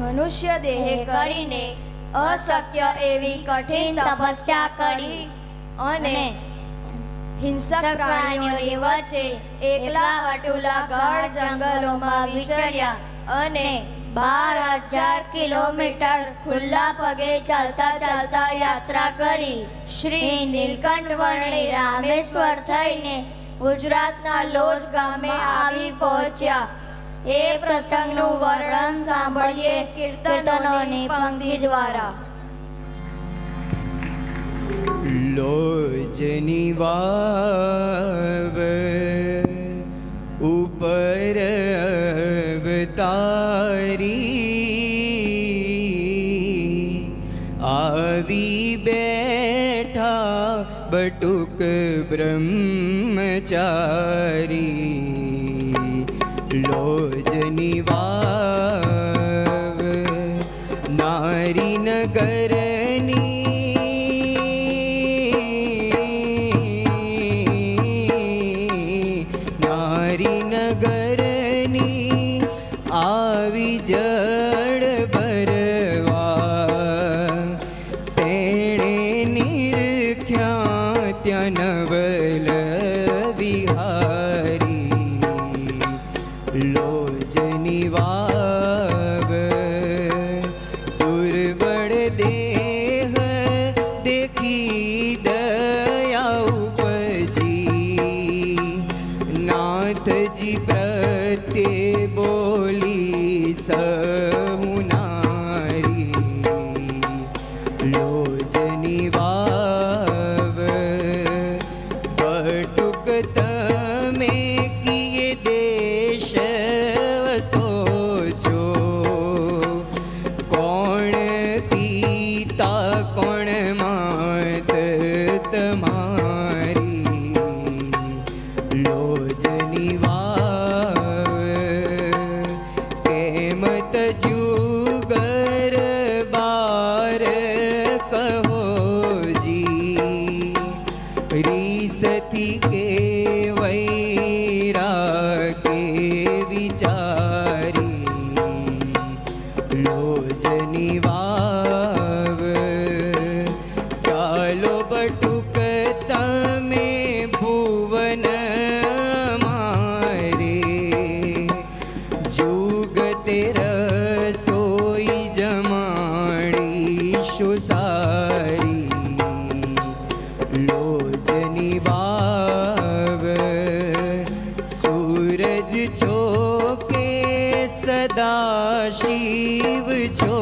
મનુષ્ય દેહે કરીને અશક્ય એવી કઠિન તપસ્યા કરી અને હિંસક પ્રાણીઓની વચ્ચે એકલા અટુલા ગાઢ જંગલોમાં વિચર્યા અને 12,000 કિલોમીટર ખુલ્લા પગે ચાલતા ચાલતા યાત્રા કરી શ્રી નીલકંઠ વર્ણી રામેશ્વર થઈને ગુજરાતના લોજ ગામે આવી પહોંચ્યા. એ પ્રસંગનું વર્ણન સાંભળીએ કીર્તનોની પંક્તિ દ્વારા. લોચની વાવ ઉપર અવતારી આવી બેઠા બટુક બ્રહ્મચારી. લોજની વાવ નારી નગરની આવી જળ ભરવા તેણે નિરખ્યા ત્યાં નવલ વિહારી. લોજની વાવ દુર્બળ દેહ દેખી દયા ઉપજી નાથજી પ્રત્યે બોલી સહુનારી. લોજની વાવ બટુક તમે કિયે દેશ વસો છો. કોણ પિતા કોણ માત તમારી. લોજની વાવ કેમ તજુગર બાર કહોજી. રીસથી કે વૈરાગે વિચારી. લોજની વાવ ચાલો બટુક તમે ભુવન મારે. જુગતે રસોઈ જમાડીશું સારી. લોજની વાવ સૂરજ છો કે સદા શિવ છો.